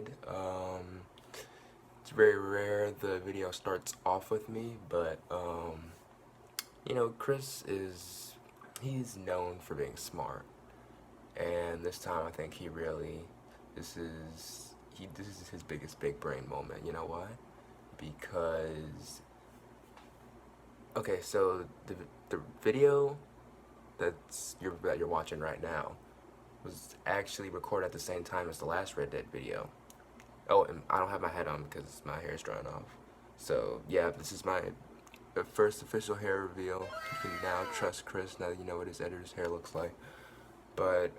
started. It's very rare the video starts off with me, but you know, Chris he's known for being smart, and this time I think this is his biggest big brain moment. You know why? Because okay, so the video that you're watching right now was actually recorded at the same time as the last Red Dead video. Oh, and I don't have my head on because my hair is drying off. So yeah, this is my first official hair reveal. You can now trust Chris now that you know what his editor's hair looks like. But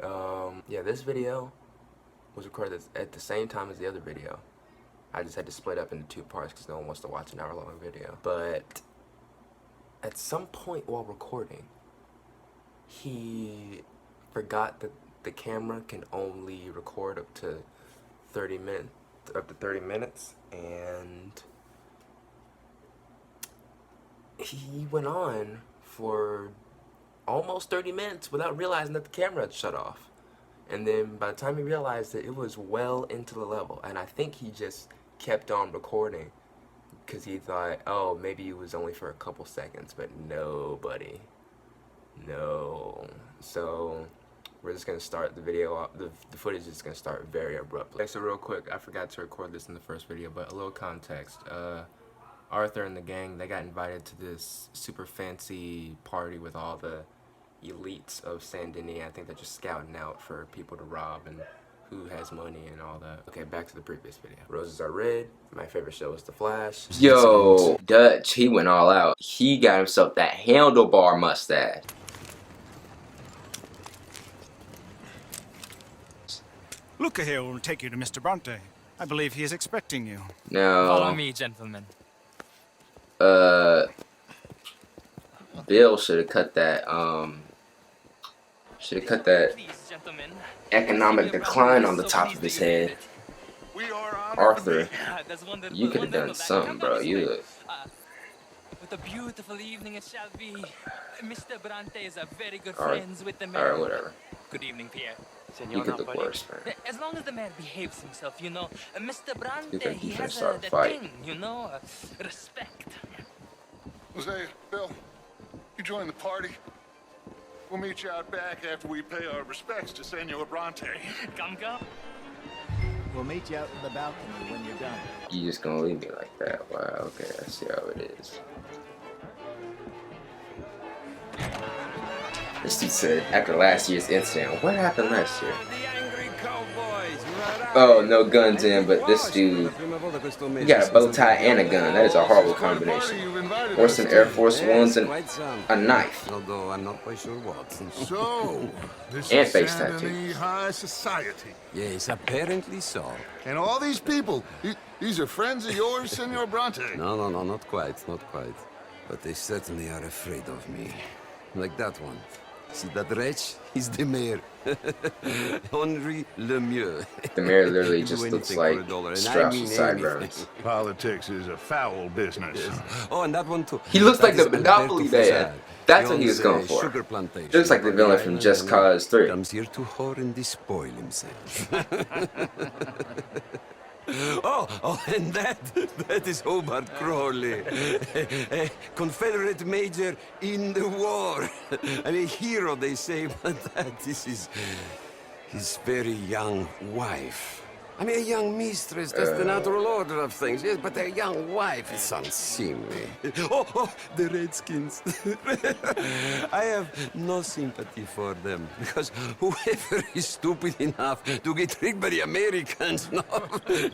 yeah, this video was recorded at the same time as the other video. I just had to split up into 2 parts because no one wants to watch an hour-long video. But at some point while recording, he forgot that the camera can only record up to 30 minutes, and he went on for almost 30 minutes without realizing that the camera had shut off. And then by the time he realized it was well into the level, and I think he just kept on recording because he thought, oh, maybe it was only for a couple seconds, but no, buddy. No. So we're just gonna start the video. The footage is gonna start very abruptly. Okay, so real quick, I forgot to record this in the first video, but a little context. Arthur and the gang, they got invited to this super fancy party with all the elites of Saint Denis. I think they're just scouting out for people to rob and who has money and all that. Okay, back to the previous video. Roses are red. My favorite show is The Flash. Yo, Dutch, he went all out. He got himself that handlebar mustache. Luca here will take you to Mr. Bronte. I believe he is expecting you. No. Follow me, gentlemen. Bill should have cut that, Please, gentlemen. economic decline on the top of his head. Arthur, you could have done something, bro. What a beautiful evening it shall be. Mr. Bronte is a very good Alright. friends with the mayor. Alright, whatever. Good evening, Pierre. You could look worse, man. As long as the man behaves himself, you know. Mr. Bronte, think he you has start a that fight. thing, you know, respect. Jose, Bill, you join the party. We'll meet you out back after we pay our respects to Senor Bronte. Come, come. We'll meet you out in the balcony when you're done. You just gonna leave me like that? Wow, okay, I see how it is. This dude said, after last year's incident, what happened last year? Oh, no guns in, but this dude, he got a bow tie and a gun. That is a horrible combination. Or some Air Force Ones and a knife. Although I'm not quite sure what. So, this And is face Saint tattoo. Denis High Society. Yes, apparently so. And all these people, these are friends of yours, Senor Bronte? No, not quite, not quite. But they certainly are afraid of me. Like that one. See that wretch? He's the mayor. Henri Lemieux. The mayor literally He'd do just looks anything like for a dollar, and I Strauss mean with anything. sideburns. Politics is a foul business. Oh, and that one too. He looks like That the is Monopoly Alberto man. Fasad. That's He what he was owns going a for. sugar plantation Looks like the on villain from island Just and Cause 3. Comes here to whore and despoil himself. Oh, and that is Hobart Crawley, a Confederate major in the war, and a hero, they say, but this is his very young wife. I mean, a young mistress, that's the natural order of things, yes, but a young wife is unseemly. Oh, the Redskins. I have no sympathy for them, because whoever is stupid enough to get tricked by the Americans, no,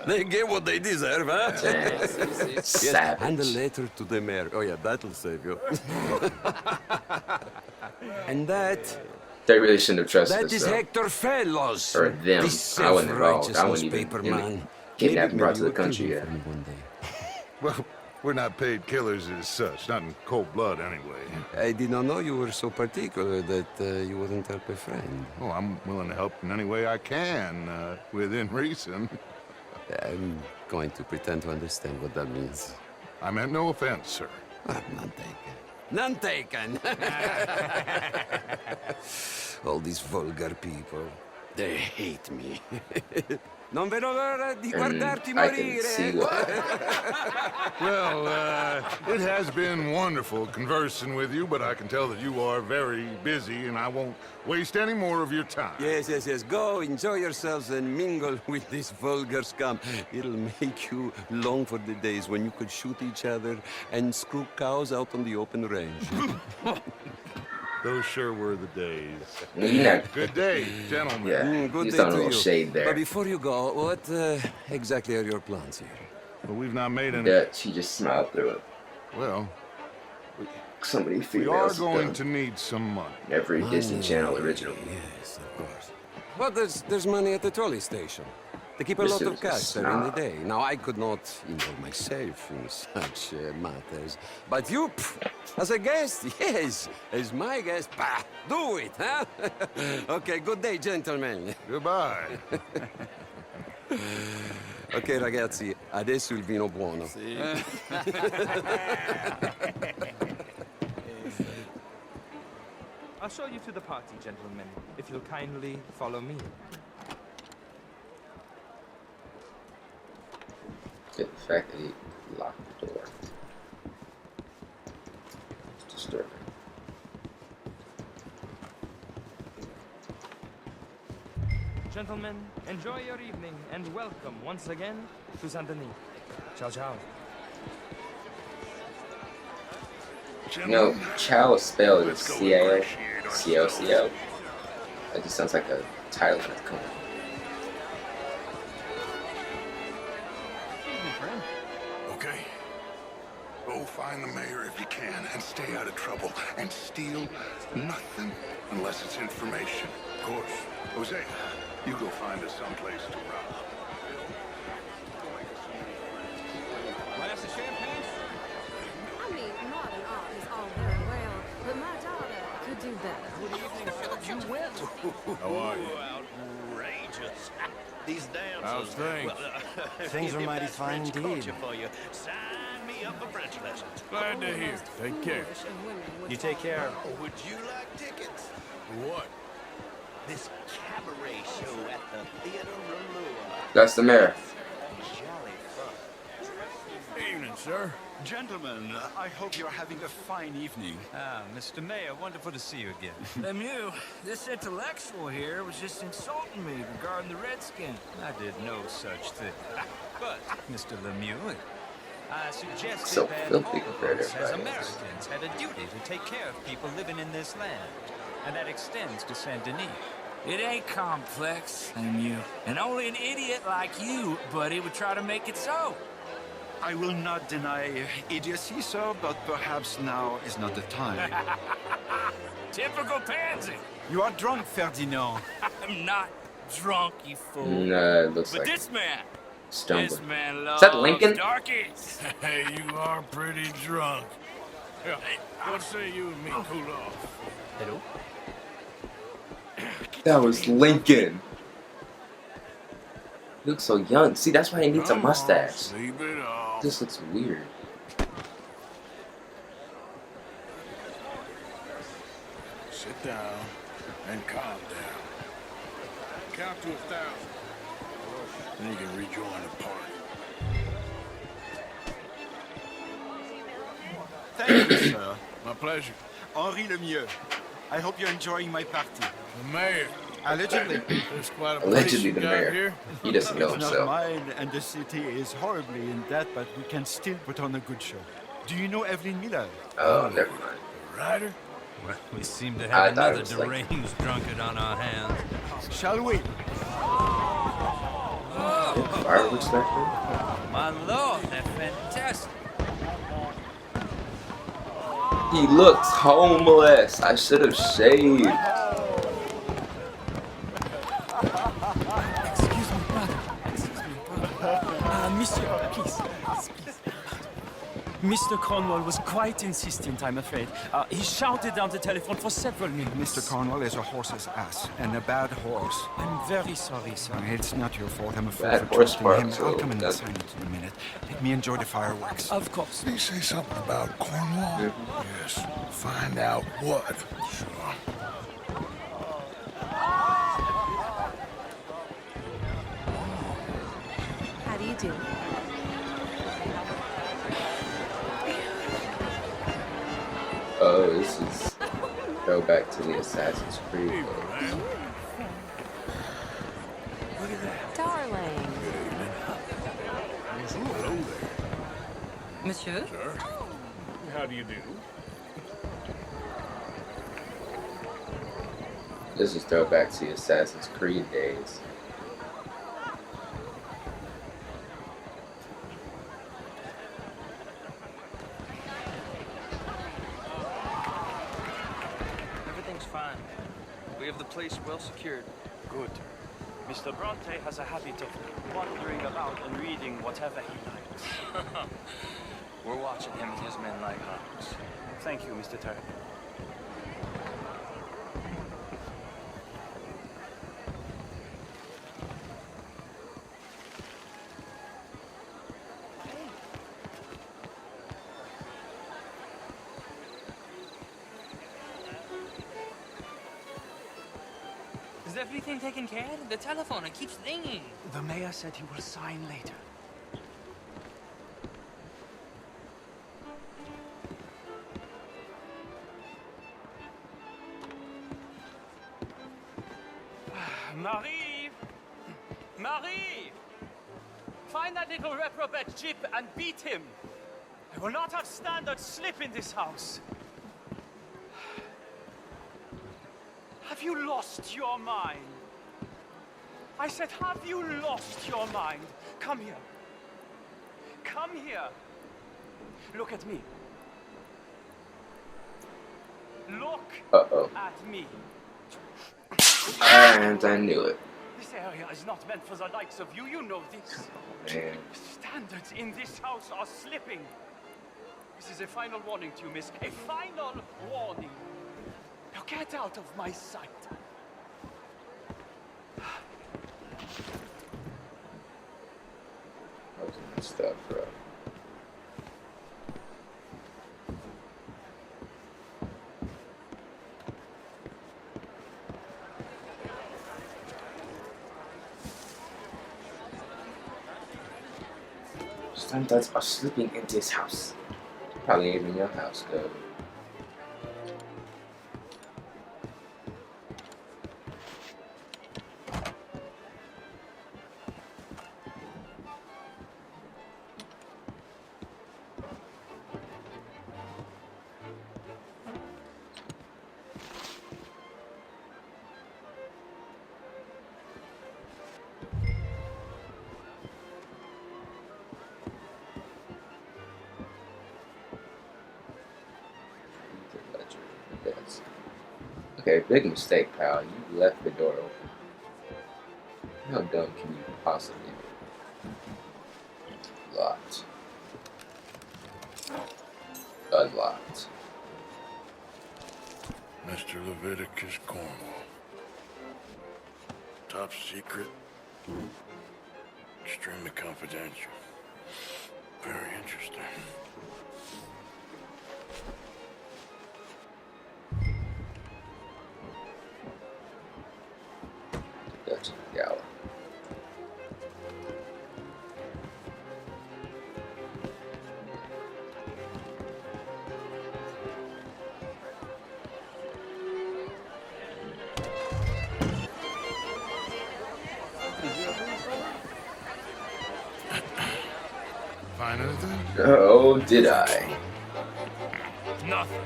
they get what they deserve, huh? Yes, Savage. and a letter to the mayor. Oh, yeah, that'll save you. And that... They really shouldn't have trusted That us, is though. Hector Fellows. Or them. This I wasn't involved. I wasn't self-righteous even paper in the man. kidnapping brought to the you will country kill yet. him for me one day. Well, we're not paid killers as such, not in cold blood anyway. I did not know you were so particular that you wouldn't help a friend. Oh, I'm willing to help in any way I can, within reason. I'm going to pretend to understand what that means. I meant no offense, sir. Ah, none taken. None taken! All these vulgar people, they hate me. Non vedo l'ora di And guardarti I can see morire. why. Well, it has been wonderful conversing with you, but I can tell that you are very busy, and I won't waste any more of your time. Yes, yes, yes. Go, enjoy yourselves and mingle with this vulgar scum. It'll make you long for the days when you could shoot each other and screw cows out on the open range. Those sure were the days. You know, Good day, gentlemen. yeah, Good he's day throwing a to little you. shade there. But before you go, what exactly are your plans here? Well, we've not made any... That she just smiled through it. Well, Somebody we are females going done to need some money. every Disney Channel original. Yes, of course. But there's money at the trolley station. They keep a This lot is of a cash there in the snob. day. Now, I could not involve myself in such matters. But you, as a guest, yes, as my guest, bah, do it, huh? Okay, good day, gentlemen. Goodbye. Ok, ragazzi, adesso il vino buono. I'll show you to the party, gentlemen, if you'll kindly follow me. Get the fact that he locked the door. It's disturbing. Gentlemen, enjoy your evening and welcome once again to Saint Denis. Ciao, ciao. No, Chow is spelled C-A-O, C-O-C-O. That just sounds like a title of a company. Okay. Go find the mayor if you can and stay out of trouble. And steal nothing unless it's information. Of course. Jose, you go find us someplace to rob. Glass of champagne? I mean, modern art is all very well, but my daughter could do better. Good evening, sir. You win. How are you? Outrageous. These damn How's things? Things are mighty fine indeed. For you. Sign me up for French lessons. Glad to hear. Take care. You take care. Would you like tickets? What? This cabaret show at the Theater Rouleur. That's the mayor. Jolly fun. Evening, sir. Gentlemen, I hope you're having a fine evening. Ah, Mr. Mayor, wonderful to see you again. Lemieux, this intellectual here was just insulting me regarding the Redskins. I did no such thing. But, Mr. Lemieux, I suggested So that filthy all of compared to us as everybody else. Americans had a duty to take care of people living in this land. And that extends to Saint Denis. It ain't complex, Lemieux. And only an idiot like you, buddy, would try to make it so. I will not deny idiocy, sir, but perhaps now is not the time. Typical pansy. You are drunk, Ferdinand. I'm not drunk, you fool. No, it looks But like this man, stumbling. loves that Lincoln? darkies. Hey, you are pretty drunk. Yeah, what say you and me cool off? Hello? That was Lincoln. He looks so young. See, that's why he needs a Come on, mustache. sleep it off. This looks weird. Sit down and calm down. Count to 1,000. Then you can rejoin the party. Thank you, sir. My pleasure. Henri Lemieux. I hope you're enjoying my party. The mayor. Allegedly. There's quite a place Allegedly you the got mayor. here. He doesn't know It's not himself. mine, and the city is horribly in debt, but we can still put on a good show. Do you know Evelyn Miller? Oh, never mind. Ryder? Well, we seem to I have thought it another was like- deranged drunkard on our hands. Shall we? Fireworks back there? My lord, they're fantastic. He looks homeless. I should have shaved. Excuse me, brother. Excuse me, brother. Monsieur, please. Mr. Cornwall was quite insistent, I'm afraid. He shouted down the telephone for several minutes. Mr. Cornwall is a horse's ass, and a bad horse. I'm very sorry, sir. It's not your fault. I'm a fool Bad for horse trusting him. parts, I'll so come and that's- sign it in a minute. Let me enjoy the fireworks. Of course. Did he say something about Cornwall? Yes. Find out what. Sure. do. Oh, this is throwback to the Assassin's Creed days. Look at that. Darling. Hello there. Monsieur? Sir. How do you do? This is throwback to the Assassin's Creed days. Everything's fine. We have the place well secured. Good. Mr. Bronte has a habit of wandering about and reading whatever he likes. We're watching him and his men like hawks. Thank you, Mr. Turk. Is everything taken care of? The telephone, it keeps ringing. The mayor said he will sign later. Marie! Marie! Find that little reprobate Jip and beat him. I will not have standard slip in this house. Have you lost your mind? I said, have you lost your mind? Come here. Come here. Look at me. Look at me. And I knew it. This area is not meant for the likes of you. You know this. Man. Standards in this house are slipping. This is a final warning to you, miss. A final warning. Now get out of my sight. That was messed up, bro. Standards are sleeping in this house. Probably even your house, though. Okay, big mistake, pal. You left the door open. How dumb can you possibly be? Locked. Unlocked. Mr. Leviticus Cornwall. Top secret. Extremely confidential. Very interesting. That's a galley. Find anything? Oh, did I? Nothing.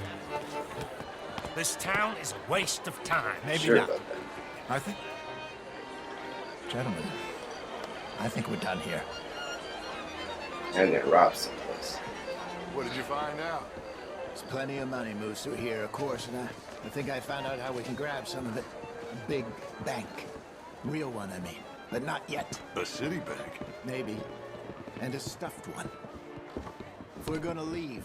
This town is a waste of time. Maybe Sure not. about that. I think... Gentlemen, I think we're done here. And then rob someplace. What did you find out? There's plenty of money moves through here, of course, and I think I found out how we can grab some of it. A big bank. Real one, I mean. But not yet. A city bank. Maybe. And a stuffed one. If we're gonna leave,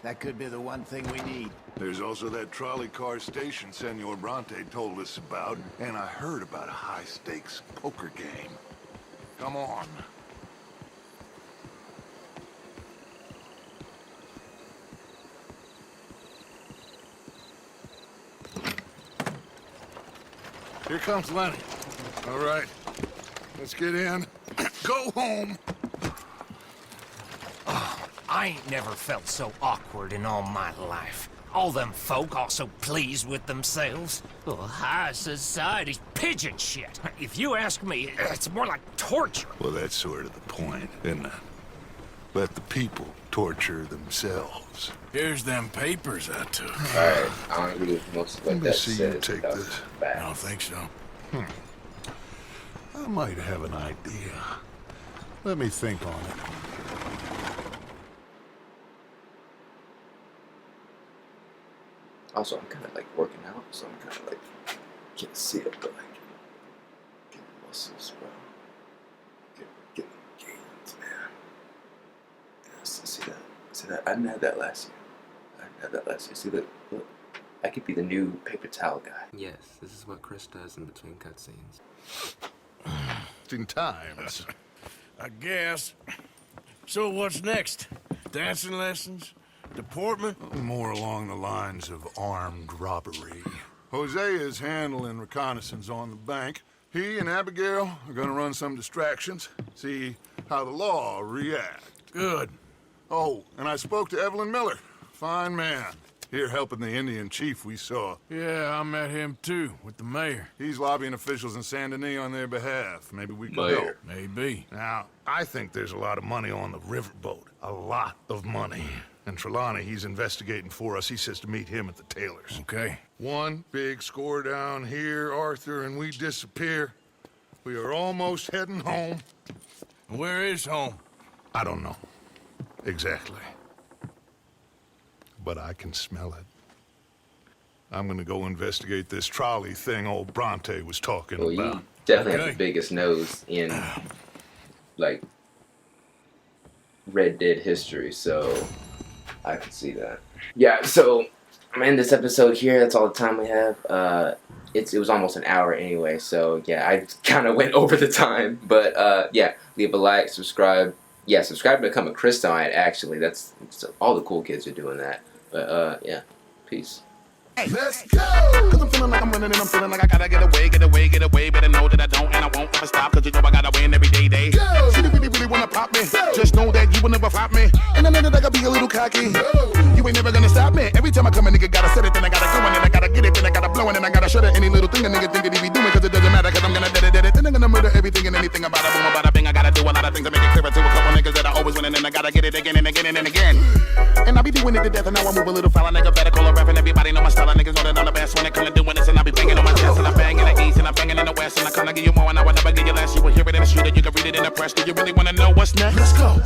that could be the one thing we need. There's also that trolley car station Senor Bronte told us about, and I heard about a high-stakes poker game. Come on. Here comes Lenny. All right, let's get in. Go home. I ain't never felt so awkward in all my life. All them folk all so pleased with themselves. Oh, high society's pigeon shit. If you ask me, it's more like torture. Well, that's sort of the point, isn't it? Let the people torture themselves. Here's them papers I took. Alright, I don't agree with most of what Let me that see says. you take about this. bad. I don't think so. I might have an idea. Let me think on it. Also, I'm kind of like working out, so I'm kind of like, can't see it, but like, get muscles, bro. Get gains, man. Yes, see that? See that? I didn't have that last year. See that? Look, I could be the new paper towel guy. Yes, this is what Chris does in between cutscenes. In times. I guess. So what's next? Dancing lessons? Deportment? More along the lines of armed robbery. Jose is handling reconnaissance on the bank. He and Abigail are gonna run some distractions, see how the law reacts. Good. Oh, and I spoke to Evelyn Miller. Fine man. Here helping the Indian chief we saw. Yeah, I met him too, with the mayor. He's lobbying officials in Saint Denis on their behalf. Maybe we can Mayor. help. Maybe. Now, I think there's a lot of money on the riverboat. A lot of money. And Trelawney, he's investigating for us. He says to meet him at the Taylor's. Okay. One big score down here, Arthur, and we disappear. We are almost heading home. Where is home? I don't know. Exactly. But I can smell it. I'm gonna go investigate this trolley thing old Bronte was talking Well, about. you definitely have the biggest nose in, like, Red Dead history, so I can see that. Yeah, so I'm gonna end this episode here. That's all the time we have. It was almost an hour anyway, so yeah, I kind of went over the time. But yeah, leave a like, subscribe. Yeah, subscribe to become a Christite, actually. That's all the cool kids are doing that. But yeah, peace. Let's go! Cause I'm feeling like I'm winning and I'm feeling like I gotta get away. Better know that I don't and I won't ever stop. Cause you know I gotta win every day. Go! She really wanna pop me. Go! Just know that you will never flop me. And I know that I gotta be a little cocky. Go! You ain't never gonna stop me. Every time I come a nigga gotta set it, then I gotta go and then I gotta get it, then I gotta blow and then I gotta shut it. Any little thing a nigga think that he be doing, cause it doesn't matter, cause I'm gonna dead it. Then I'm gonna murder everything and anything about it. Boom, about a bing. I gotta do a lot of things to make it clearer to a couple niggas that I always win and then I gotta get it again and again and again. And I be doing it to death and now I move a little foul. Nigga better call a ref and everybody know my style. Niggas know that I'm the best when it comes to doing this. And I be banging on my chest and I bang in the east and I banging in the west. And I can't give you more and I will never give you less. You will hear it in the street and you can read it in the press. Do you really wanna know what's next? Let's go.